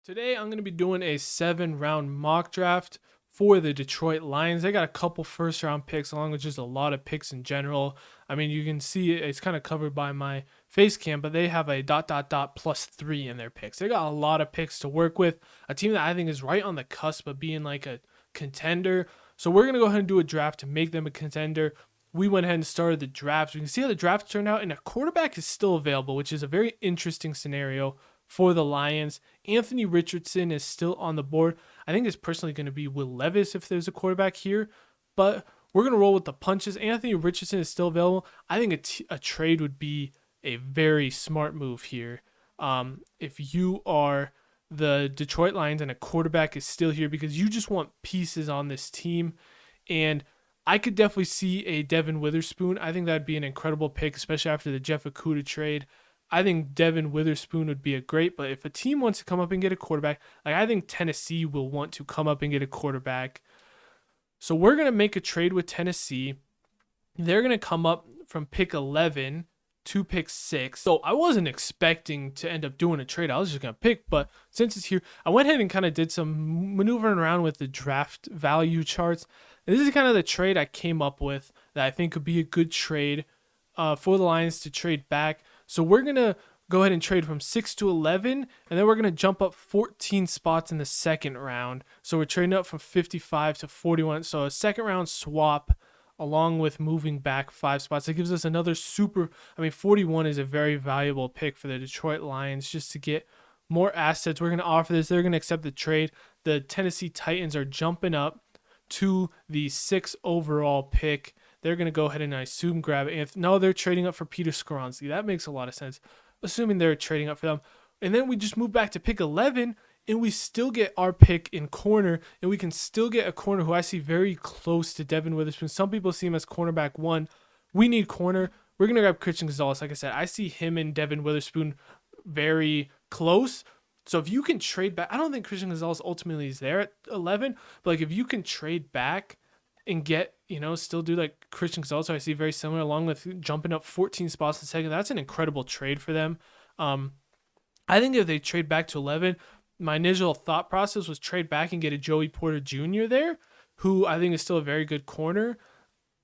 Today, I'm going to be doing a 7 round mock draft for the Detroit Lions. They got a couple first round picks, along with just a lot of picks in general. I mean, you can see it's kind of covered by my face cam, but they have a +3 in their picks. They got a lot of picks to work with. A team that I think is right on the cusp of being like a contender. So we're going to go ahead and do a draft to make them a contender. We went ahead and started the draft. We can see how the draft turned out, and a quarterback is still available, which is a very interesting scenario for the Lions. Anthony Richardson is still on the board. I think it's personally going to be Will Levis if there's a quarterback here, but we're going to roll with the punches. Anthony Richardson is still available. I think a trade would be a very smart move here. If you are the Detroit Lions and a quarterback is still here, because you just want pieces on this team. And I could definitely see a Devin Witherspoon. I think that'd be an incredible pick, especially after the Jeff Okudah trade. I think Devin Witherspoon would be a great, but if a team wants to come up and get a quarterback, like I think Tennessee will want to come up and get a quarterback. So we're going to make a trade with Tennessee. They're going to come up from pick 11 to pick 6. So I wasn't expecting to end up doing a trade. I was just going to pick, but since it's here, I went ahead and kind of did some maneuvering around with the draft value charts. And this is kind of the trade I came up with that I think could be a good trade for the Lions to trade back. So we're going to go ahead and trade from 6 to 11, and then we're going to jump up 14 spots in the second round. So we're trading up from 55 to 41. So a second round swap along with moving back 5 spots. It gives us another 41 is a very valuable pick for the Detroit Lions just to get more assets. We're going to offer this. They're going to accept the trade. The Tennessee Titans are jumping up to the 6th overall pick. They're going to go ahead and I assume grab Anthony. No, they're trading up for Peter Skoronski. That makes a lot of sense, assuming they're trading up for them. And then we just move back to pick 11, and we still get our pick in corner, and we can still get a corner who I see very close to Devin Witherspoon. Some people see him as cornerback 1. We need corner. We're going to grab Christian Gonzalez. Like I said, I see him and Devin Witherspoon very close. So if you can trade back, I don't think Christian Gonzalez ultimately is there at 11, but like if you can trade back and get, still do like Christian Gonzalez, I see very similar, along with jumping up 14 spots in second. That's an incredible trade for them. I think if they trade back to 11, my initial thought process was trade back and get a Joey Porter Jr. there, who I think is still a very good corner.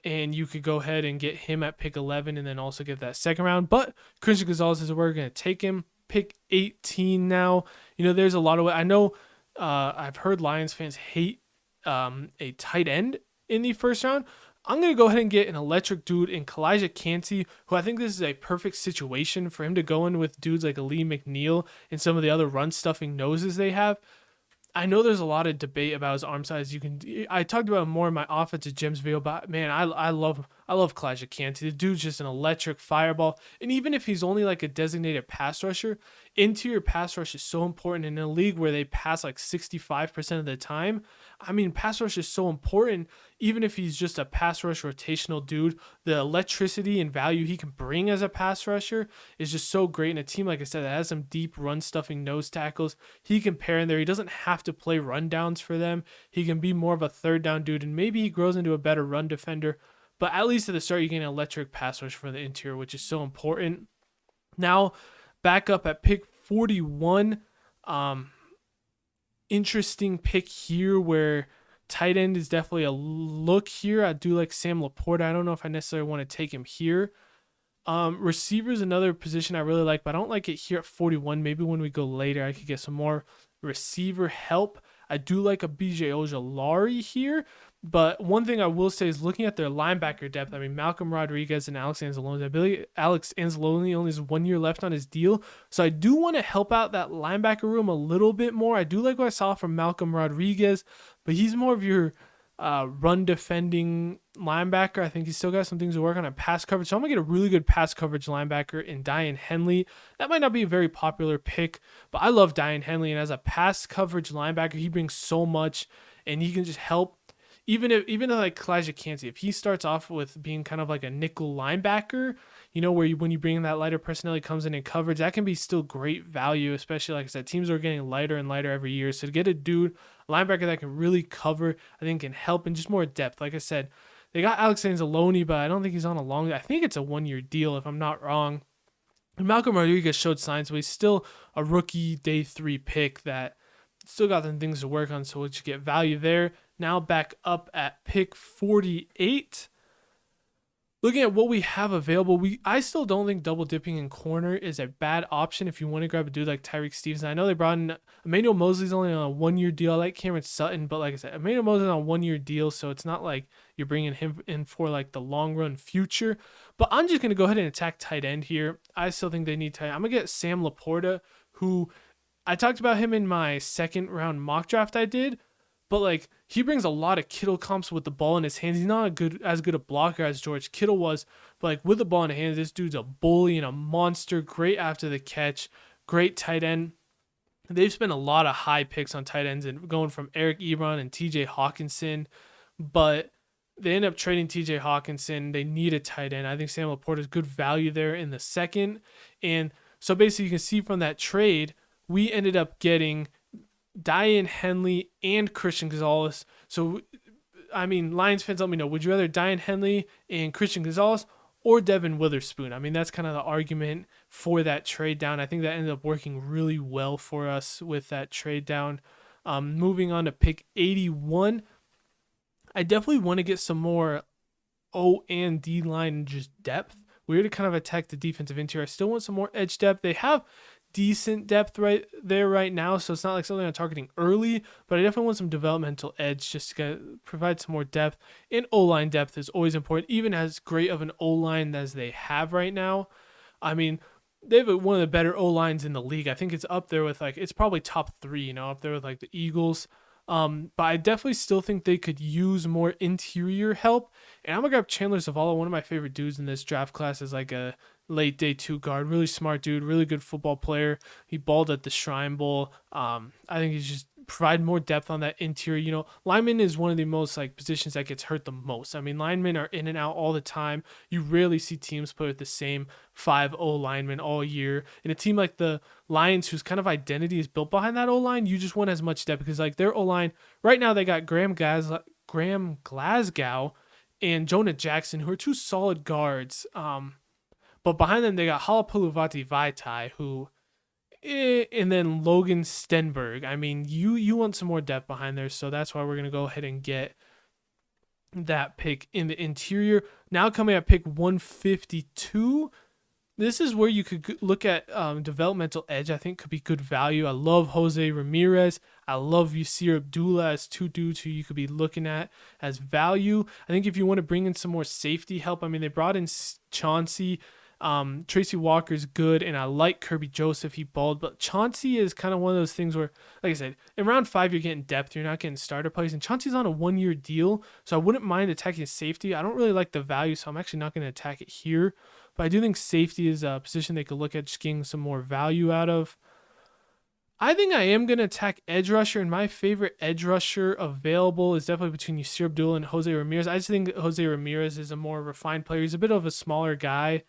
And you could go ahead and get him at pick 11 and then also get that second round. But Christian Gonzalez is where we're going to take him. Pick 18 now. There's a lot of, I know I've heard Lions fans hate a tight end in the first round. I'm going to go ahead and get an electric dude in Kalijah Kancey, who I think this is a perfect situation for him to go in with dudes like Lee McNeil and some of the other run stuffing noses they have. I know there's a lot of debate about his arm size. I talked about him more in my offensive gems video, but man, I love Kalijah Kancey. The dude's just an electric fireball. And even if he's only like a designated pass rusher, interior pass rush is so important in a league where they pass like 65% of the time. I mean, pass rush is so important. Even if he's just a pass rush rotational dude, the electricity and value he can bring as a pass rusher is just so great. And a team, like I said, that has some deep run stuffing nose tackles, he can pair in there. He doesn't have to play rundowns for them. He can be more of a third down dude, and maybe he grows into a better run defender. But at least at the start, you get an electric pass rush for the interior, which is so important. Now, back up at pick 41. Interesting pick here where tight end is definitely a look here. I do like Sam Laporta. I don't know if I necessarily want to take him here. Receiver is another position I really like, but I don't like it here at 41. Maybe when we go later, I could get some more receiver help. I do like a BJ Ojolari here, but one thing I will say is looking at their linebacker depth. I mean, Malcolm Rodriguez and Alex Anzalone. I believe Alex Anzalone only has 1 year left on his deal, so I do want to help out that linebacker room a little bit more. I do like what I saw from Malcolm Rodriguez, but he's more of your run defending linebacker. I think he's still got some things to work on at pass coverage. So I'm going to get a really good pass coverage linebacker in Daiyan Henley. That might not be a very popular pick, but I love Daiyan Henley. And as a pass coverage linebacker, he brings so much, and he can just help. Even if like Kalijah Kancey, if he starts off with being kind of like a nickel linebacker, where when you bring in that lighter personnel, he comes in coverage, that can be still great value, especially like I said, teams are getting lighter and lighter every year. So to get a dude, linebacker that can really cover, I think can help, and just more depth. Like I said, they got Alex Anzalone, but I don't think he's on I think it's a 1 year deal if I'm not wrong. And Malcolm Rodriguez showed signs, but he's still a rookie day 3 pick that Still got some things to work on, so we'll just get value there. Now back up at pick 48. Looking at what we have available, I still don't think double dipping in corner is a bad option if you want to grab a dude like Tyreek Stevenson. I know they brought in Emmanuel Mosley's only on a 1-year deal. I like Cameron Sutton, but like I said, Emmanuel Mosley's on a 1-year deal, so it's not like you're bringing him in for like the long run future. But I'm just gonna go ahead and attack tight end here. I still think they need tight end. I'm gonna get Sam Laporta, who I talked about him in my second round mock draft I did. But like he brings a lot of Kittle comps with the ball in his hands. He's not as good a blocker as George Kittle was, but like with the ball in his hands, this dude's a bully and a monster. Great after the catch, great tight end. They've spent a lot of high picks on tight ends and going from Eric Ebron and TJ Hawkinson, but they end up trading TJ Hawkinson. They need a tight end. I think Sam Laporta is good value there in the second. And so basically you can see from that trade, we ended up getting Daiyan Henley and Christian Gonzalez. So, I mean, Lions fans, let me know. Would you rather Daiyan Henley and Christian Gonzalez or Devin Witherspoon? I mean, that's kind of the argument for that trade down. I think that ended up working really well for us with that trade down. Moving on to pick 81, I definitely want to get some more O and D line just depth. We're to kind of attack the defensive interior. I still want some more edge depth. They have decent depth right there right now, so it's not like something I'm targeting early, but I definitely want some developmental edge just to provide some more depth. And O-line depth is always important, even as great of an O-line as they have right now. I mean, they have one of the better O-lines in the league. I think it's up there with it's probably top 3, up there with like the Eagles. But I definitely still think they could use more interior help. And I'm gonna grab Chandler Zavala, one of my favorite dudes in this draft class, as like a late day 2 guard. Really smart dude, really good football player. He balled at the Shrine Bowl. I think he's just provide more depth on that interior. Lineman is one of the most positions that gets hurt the most. I mean, linemen are in and out all the time. You rarely see teams play with the same 5 O-linemen all year. In a team like the Lions, whose kind of identity is built behind that O-line, you just want as much depth because their O-line right now, they got Graham Glasgow and Jonah Jackson, who are 2 solid guards. But behind them, they got Halapoulivaati Vaitai, and then Logan Stenberg. I mean, you want some more depth behind there, so that's why we're going to go ahead and get that pick in the interior. Now coming at pick 152, this is where you could look at developmental edge. I think could be good value. I love Jose Ramirez. I love Yasir Abdullah as 2 dudes who you could be looking at as value. I think if you want to bring in some more safety help, I mean, they brought in Chauncey. Tracy Walker's good, and I like Kirby Joseph. He balled, but Chauncey is kind of one of those things where, like I said, in round 5 you're getting depth, you're not getting starter plays, and Chauncey's on a 1-year deal, so I wouldn't mind attacking safety. I don't really like the value, so I'm actually not going to attack it here, but I do think safety is a position they could look at just getting some more value out of. I think I am going to attack edge rusher, and my favorite edge rusher available is definitely between Yasir Abdullah and Jose Ramirez. I just think Jose Ramirez is a more refined player. He's a bit of a smaller guy,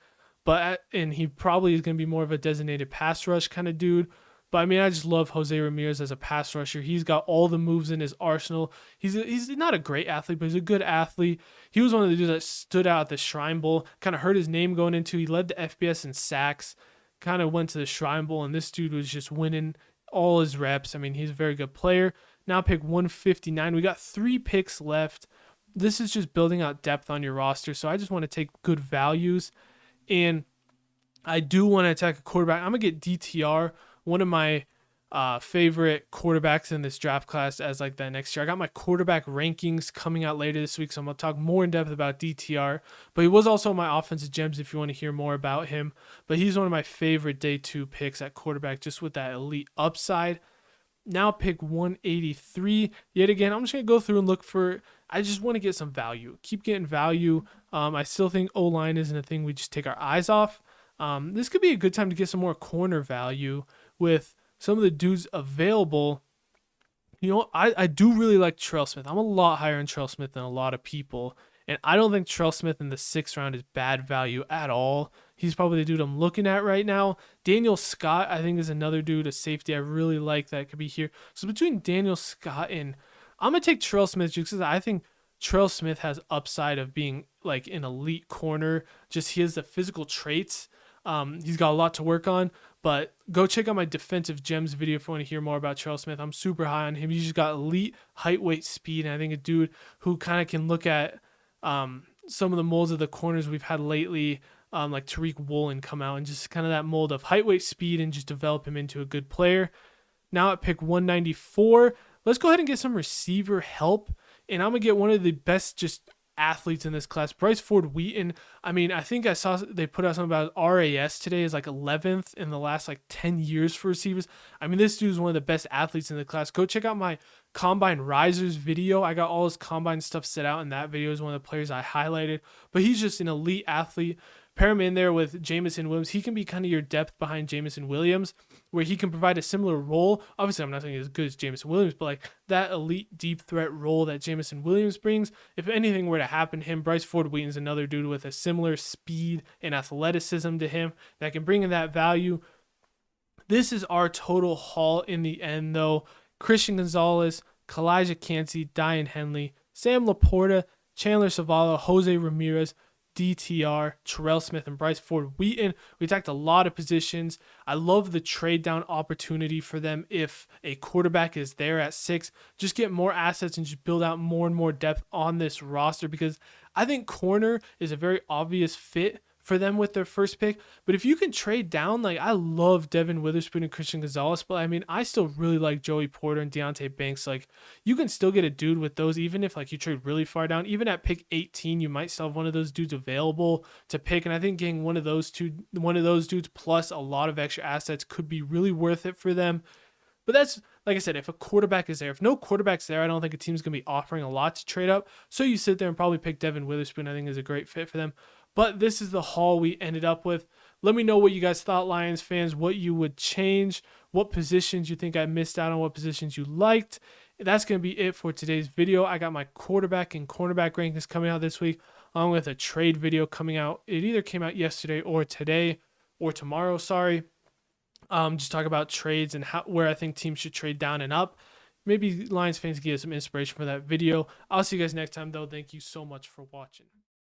and he probably is going to be more of a designated pass rush kind of dude. But I mean, I just love Jose Ramirez as a pass rusher. He's got all the moves in his arsenal. He's not a great athlete, but he's a good athlete. He was one of the dudes that stood out at the Shrine Bowl, kind of hurt his name going into. He led the FBS in sacks, kind of went to the Shrine Bowl, and this dude was just winning all his reps. I mean, he's a very good player. Now pick 159. We got 3 picks left. This is just building out depth on your roster, so I just want to take good values. And I do want to attack a quarterback. I'm going to get DTR, one of my favorite quarterbacks in this draft class as the next year. I got my quarterback rankings coming out later this week, so I'm going to talk more in depth about DTR. But he was also my offensive gems if you want to hear more about him. But he's one of my favorite day 2 picks at quarterback, just with that elite upside. Now pick 183. Yet again, I'm just going to go through and look for, I just want to get some value. Keep getting value. I still think O-line isn't a thing we just take our eyes off. This could be a good time to get some more corner value with some of the dudes available. I do really like Terrell Smith. I'm a lot higher on Terrell Smith than a lot of people. And I don't think Terrell Smith in the 6th round is bad value at all. He's probably the dude I'm looking at right now. Daniel Scott, I think, is another dude, a safety I really like that could be here. So between Daniel Scott and I'm going to take Terrell Smith just because I think Terrell Smith has upside of being an elite corner. Just he has the physical traits. He's got a lot to work on. But go check out my defensive gems video if you want to hear more about Charles Smith. I'm super high on him. He's just got elite height, weight, speed, and I think a dude who kind of can look at some of the molds of the corners we've had lately, like Tariq Woolen come out and just kind of that mold of height, weight, speed, and just develop him into a good player. Now at pick 194, let's go ahead and get some receiver help. And I'm going to get one of the best just athletes in this class, Bryce Ford Wheaton. I mean, I think I saw they put out something about RAS today is like 11th in the last like 10 years for receivers. I mean, this dude is one of the best athletes in the class. Go check out my Combine Risers video. I got all his Combine stuff set out, and that video is one of the players I highlighted. But he's just an elite athlete. Pair him in there with Jameson Williams. He can be kind of your depth behind Jameson Williams, where he can provide a similar role. Obviously, I'm not saying as good as Jameson Williams, but like that elite deep threat role that Jameson Williams brings. If anything were to happen to him, Bryce Ford Wheaton is another dude with a similar speed and athleticism to him that can bring in that value. This is our total haul in the end, though. Christian Gonzalez, Kalijah Cansey, Diane Henley, Sam Laporta, Chandler Savala, Jose Ramirez, DTR, Terrell Smith, and Bryce Ford Wheaton. We attacked a lot of positions. I love the trade down opportunity for them if a quarterback is there at 6. Just get more assets and just build out more and more depth on this roster, because I think corner is a very obvious fit for them with their first pick. But if you can trade down, like I love Devin Witherspoon and Christian Gonzalez, but I mean, I still really like Joey Porter and Deonte Banks. Like you can still get a dude with those, even if like you trade really far down. Even at pick 18, you might still have one of those dudes available to pick. And I think getting one of those dudes plus a lot of extra assets could be really worth it for them. But that's, like I said, if a quarterback is there. If no quarterback's there, I don't think a team's going to be offering a lot to trade up. So you sit there and probably pick Devin Witherspoon. I think is a great fit for them. But this is the haul we ended up with. Let me know what you guys thought, Lions fans, what you would change, what positions you think I missed out on, what positions you liked. That's going to be it for today's video. I got my quarterback and cornerback rankings coming out this week, along with a trade video coming out. It either came out yesterday or today or tomorrow, sorry. Just talk about trades and where I think teams should trade down and up. Maybe Lions fans can get some inspiration for that video. I'll see you guys next time, though. Thank you so much for watching.